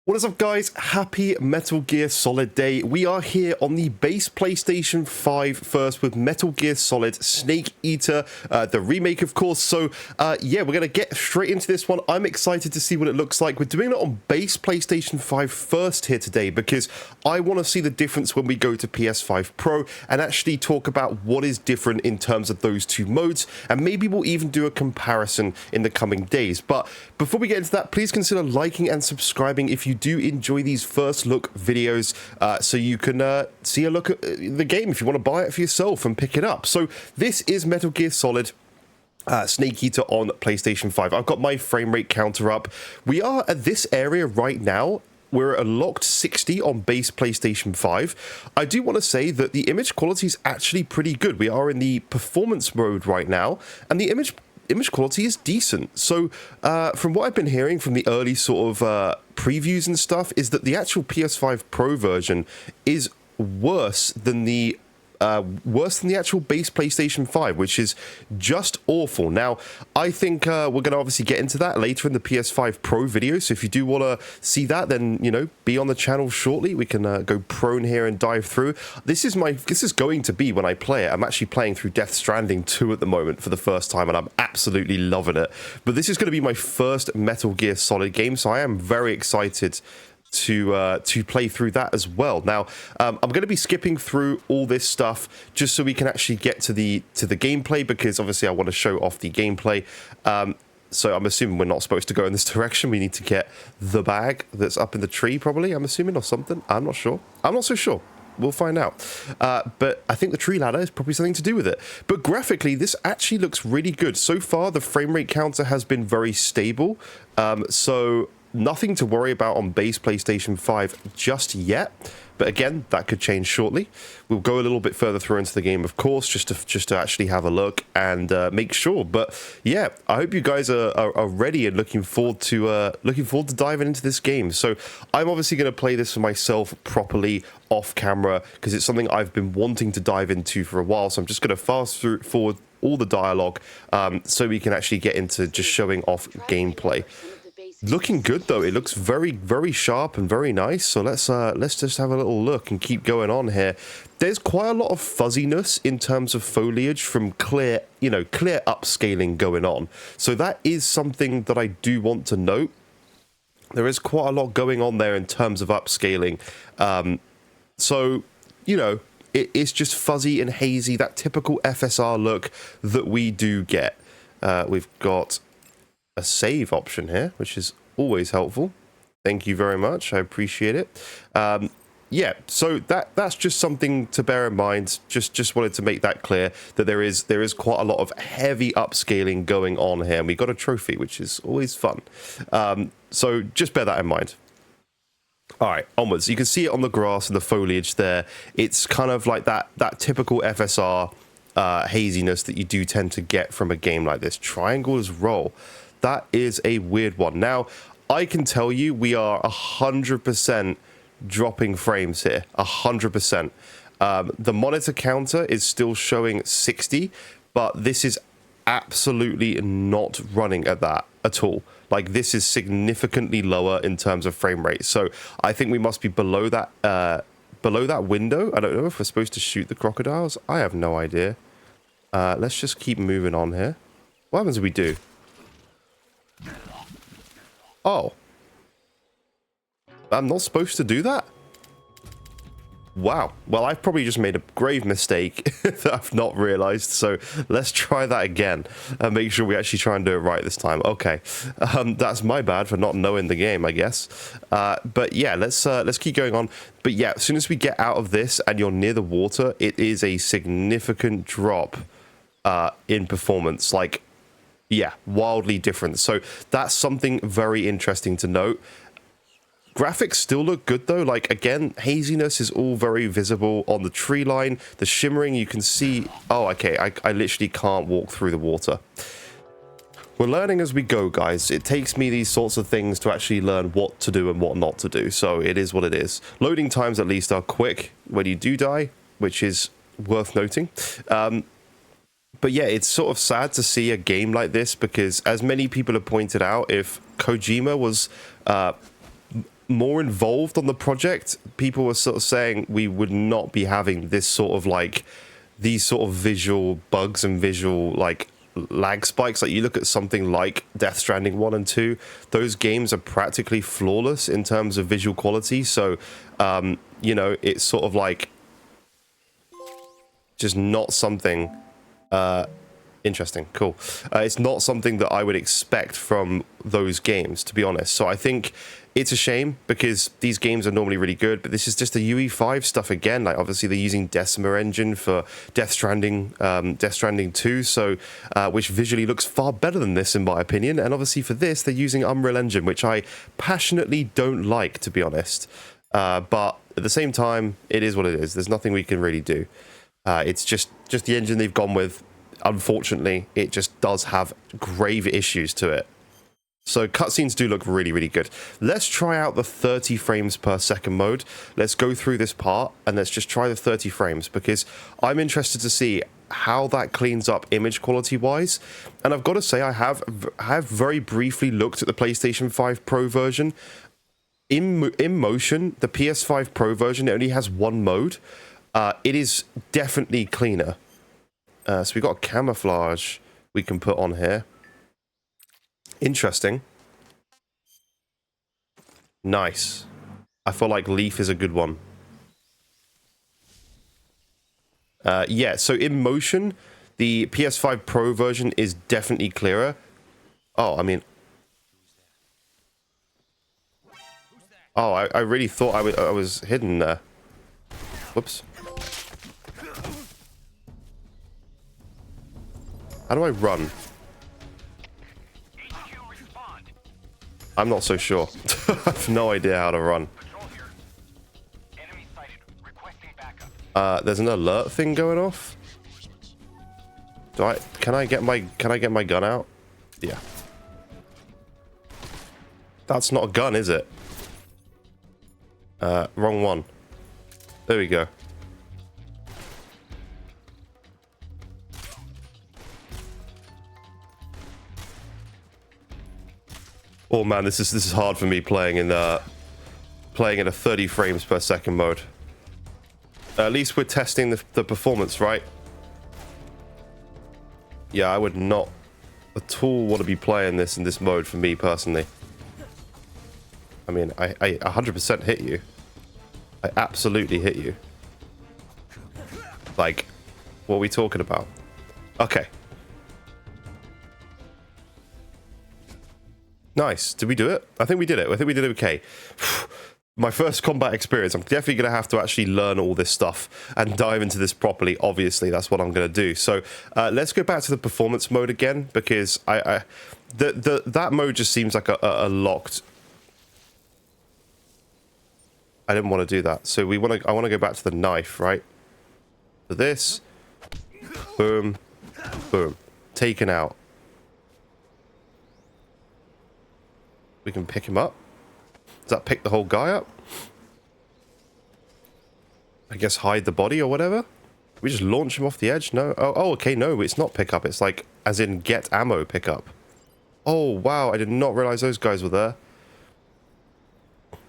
What is up, guys? Happy Metal Gear Solid Day. We are here on the base PlayStation 5 first with Metal Gear Solid Snake Eater, the remake, of course. So, yeah, we're going to get straight into this one. I'm excited to see what it looks like. We're doing it on base PlayStation 5 first here today because I want to see the difference when we go to PS5 Pro and actually talk about what is different in terms of those two modes. And maybe we'll even do a comparison in the coming days. But before we get into that, please consider liking and subscribing if you do enjoy these first look videos, so you can see a look at the game if you want to buy it for yourself and pick it up. So this is Metal Gear Solid Snake Eater on PlayStation 5. I've got my frame rate counter up. We are at this area right now. We're at a locked 60 on base PlayStation 5. I do want to say that the image quality is actually pretty good. We are in the performance mode right now, and the image quality is decent. So from what I've been hearing from the early sort of previews and stuff, is that the actual PS5 Pro version is worse than the actual base PlayStation 5, which is just awful. Now, I think we're going to obviously get into that later in the PS5 Pro video, so if you do want to see that, then, you know, be on the channel shortly. We can go prone here and dive through. This is going to be when I play it. I'm actually playing through Death Stranding 2 at the moment for the first time, and I'm absolutely loving it. But this is going to be my first Metal Gear Solid game, so I am very excited to play through that as well. Now, I'm going to be skipping through all this stuff just so we can actually get to the gameplay, because obviously I want to show off the gameplay. So I'm assuming we're not supposed to go in this direction. We need to get the bag that's up in the tree, probably, I'm assuming, or something. I'm not sure. I'm not so sure. We'll find out. But I think the tree ladder is probably something to do with it. But graphically, this actually looks really good. So far, the frame rate counter has been very stable. So nothing to worry about on base PlayStation 5 just yet, but again, that could change shortly. We'll go a little bit further through into the game, of course, just to actually have a look and make sure. But yeah, I hope you guys are ready and looking forward to diving into this game. So I'm obviously going to play this for myself properly off camera because it's something I've been wanting to dive into for a while. So I'm just going to fast forward all the dialogue so we can actually get into just showing off gameplay. Looking good though. It looks very, very sharp and very nice. So let's just have a little look and keep going on here. There's quite a lot of fuzziness in terms of foliage from clear upscaling going on. So that is something that I do want to note. There is quite a lot going on there in terms of upscaling. So, you know, it's just fuzzy and hazy, that typical FSR look that we do get. We've got a save option here, which is always helpful. Thank you very much. I appreciate it. Yeah, so that's just something to bear in mind. Just wanted to make that clear that there is quite a lot of heavy upscaling going on here. And we got a trophy, which is always fun. So just bear that in mind. All right, onwards. You can see it on the grass and the foliage there. It's kind of like that typical FSR haziness that you do tend to get from a game like this. Triangles roll. That is a weird one. Now, I can tell you we are 100% dropping frames here. 100%. The monitor counter is still showing 60, but this is absolutely not running at that at all. Like, this is significantly lower in terms of frame rate. So I think we must be below that window. I don't know if we're supposed to shoot the crocodiles. I have no idea. Let's just keep moving on here. What happens if we do? Oh. I'm not supposed to do that? Wow. Well, I've probably just made a grave mistake that I've not realized, so let's try that again and make sure we actually try and do it right this time. Okay. That's my bad for not knowing the game, I guess. But yeah, let's keep going on. But yeah, as soon as we get out of this and you're near the water, it is a significant drop in performance. Like, yeah, wildly different. So that's something very interesting to note. Graphics still look good though. Like, again, haziness is all very visible on the tree line. The shimmering, you can see. Oh, okay. I literally can't walk through the water. We're learning as we go, guys. It takes me these sorts of things to actually learn what to do and what not to do. So it is what it is. Loading times at least are quick when you do die, which is worth noting. But yeah, it's sort of sad to see a game like this because, as many people have pointed out, if Kojima was more involved on the project, people were sort of saying we would not be having this sort of like these sort of visual bugs and visual like lag spikes. Like you look at something like Death Stranding 1 and 2, those games are practically flawless in terms of visual quality. So you know, it's sort of like just not something interesting. Cool. It's not something that I would expect from those games, to be honest. So I think it's a shame because these games are normally really good, but this is just the UE5 stuff again. Like obviously they're using Decima engine for Death Stranding 2, so which visually looks far better than this in my opinion. And obviously for this they're using Unreal Engine, which I passionately don't like, to be honest. But at the same time, it is what it is. There's nothing we can really do. It's just the engine they've gone with. Unfortunately, it just does have grave issues to it. So cutscenes do look really, really good. Let's try out the 30 frames per second mode. Let's go through this part and let's just try the 30 frames because I'm interested to see how that cleans up image quality wise. And I've got to say, I have very briefly looked at the PlayStation 5 Pro version. In motion, the PS5 Pro version, it only has one mode. It is definitely cleaner. So we've got a camouflage we can put on here. Interesting. Nice. I feel like Leaf is a good one. Yeah, so in motion, the PS5 Pro version is definitely clearer. Oh, I mean... Oh, I really thought I was hidden there. Whoops. How do I run? I'm not so sure. I have no idea how to run. There's an alert thing going off. Can I get my gun out? Yeah. That's not a gun, is it? Wrong one. There we go. Oh man, this is hard for me playing in a 30 frames per second mode. At least we're testing the performance, right? Yeah, I would not at all want to be playing this in this mode for me personally. I mean, I 100% hit you. I absolutely hit you. Like, what are we talking about? Okay. Nice. Did we do it? I think we did it. I think we did okay. My first combat experience. I'm definitely going to have to actually learn all this stuff and dive into this properly. Obviously, that's what I'm going to do. So let's go back to the performance mode again because that mode just seems like a locked. I didn't want to do that. So I want to go back to the knife, right? So this, boom, boom, taken out. We can pick him up. Does that pick the whole guy up? I guess hide the body or whatever. We just launch him off the edge? No. Oh, okay. No, it's not pick up. It's like, as in get ammo pick up. Oh, wow. I did not realize those guys were there.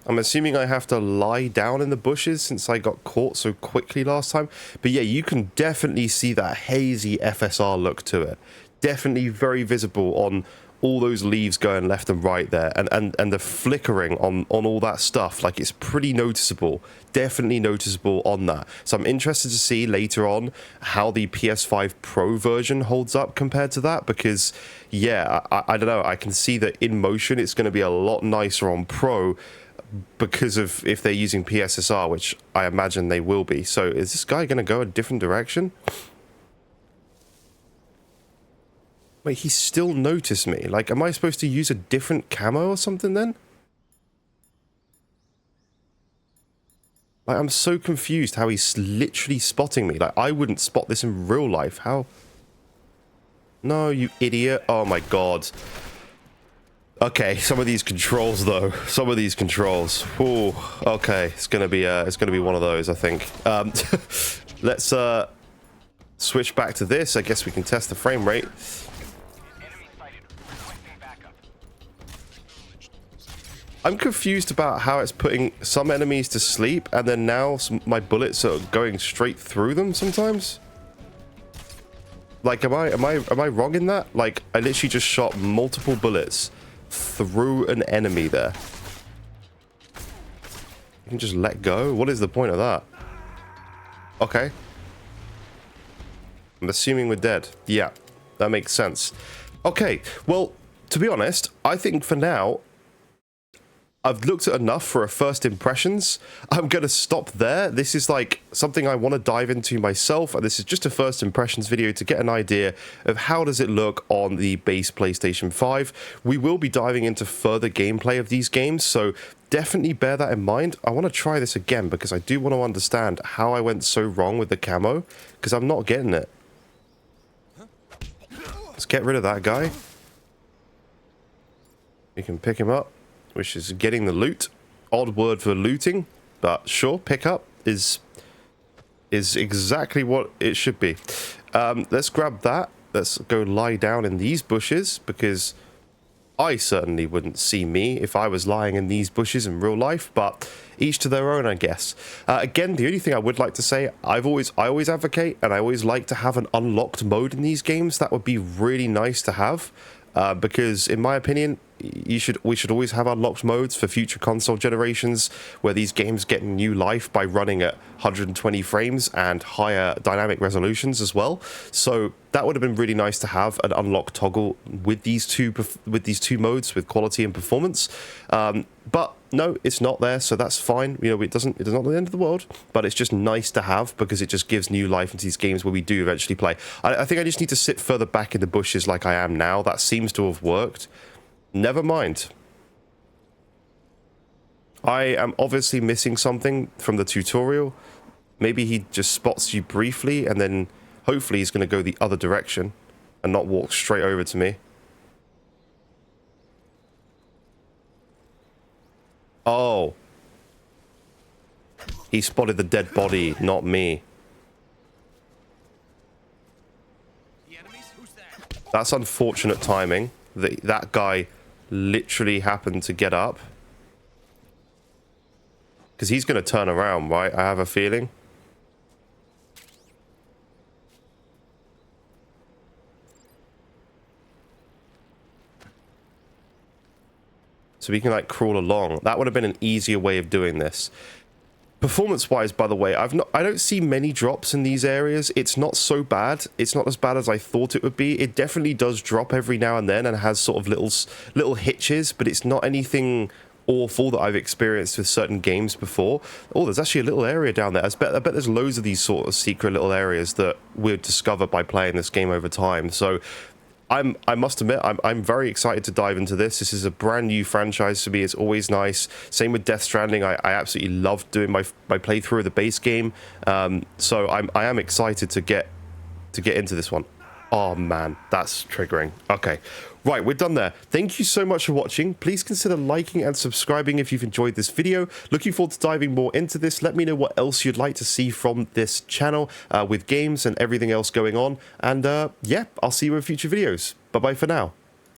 I'm assuming I have to lie down in the bushes since I got caught so quickly last time. But yeah, you can definitely see that hazy FSR look to it. Definitely very visible on all those leaves going left and right there, and the flickering on all that stuff. Like, it's pretty noticeable, definitely noticeable on that. So I'm interested to see later on how the PS5 Pro version holds up compared to that, because yeah, I don't know, I can see that in motion it's going to be a lot nicer on Pro because of if they're using PSSR, which I imagine they will be. So is this guy going to go a different direction? Wait, he still noticed me. Like, am I supposed to use a different camo or something then? Like, I'm so confused how he's literally spotting me. Like, I wouldn't spot this in real life. How? No, you idiot. Oh my god. Okay, some of these controls though. Some of these controls. Ooh, okay. It's gonna be one of those, I think. Let's switch back to this. I guess we can test the frame rate. I'm confused about how it's putting some enemies to sleep, and then now my bullets are going straight through them sometimes. Like, am I wrong in that? Like, I literally just shot multiple bullets through an enemy there. You can just let go? What is the point of that? Okay. I'm assuming we're dead. Yeah, that makes sense. Okay, well, to be honest, I think for now, I've looked at enough for a first impressions. I'm going to stop there. This is like something I want to dive into myself, and this is just a first impressions video to get an idea of how does it look on the base PlayStation 5. We will be diving into further gameplay of these games, so definitely bear that in mind. I want to try this again because I do want to understand how I went so wrong with the camo, because I'm not getting it. Let's get rid of that guy. We can pick him up, which is getting the loot. Odd word for looting, but sure, pick up is exactly what it should be. Let's grab that. Let's go lie down in these bushes, because I certainly wouldn't see me if I was lying in these bushes in real life, but each to their own, I guess. Again, the only thing I would like to say, I always advocate, and I always like to have an unlocked mode in these games. That would be really nice to have, because in my opinion, we should always have unlocked modes for future console generations where these games get new life by running at 120 frames and higher dynamic resolutions as well. So that would have been really nice to have an unlocked toggle with these two modes, with quality and performance. But no, it's not there, so that's fine. You know, it's not the end of the world, but it's just nice to have because it just gives new life into these games where we do eventually play. I think I just need to sit further back in the bushes like I am now. That seems to have worked. Never mind. I am obviously missing something from the tutorial. Maybe he just spots you briefly and then hopefully he's going to go the other direction and not walk straight over to me. Oh. He spotted the dead body, not me. That's unfortunate timing. That guy literally happened to get up. Because he's going to turn around, right? I have a feeling. So we can like crawl along. That would have been an easier way of doing this. Performance-wise, by the way, I don't see many drops in these areas. It's not so bad. It's not as bad as I thought it would be. It definitely does drop every now and then and has sort of little hitches, but it's not anything awful that I've experienced with certain games before. Oh, there's actually a little area down there. I bet there's loads of these sort of secret little areas that we'll discover by playing this game over time. So I must admit, I'm very excited to dive into this. This is a brand new franchise for me. It's always nice. Same with Death Stranding. I absolutely loved doing my playthrough of the base game. So I am excited to get into this one. Oh man, that's triggering. Okay, right, we're done there. Thank you so much for watching. Please consider liking and subscribing if you've enjoyed this video. Looking forward to diving more into this. Let me know what else you'd like to see from this channel with games and everything else going on. And yeah, I'll see you in future videos. Bye-bye for now.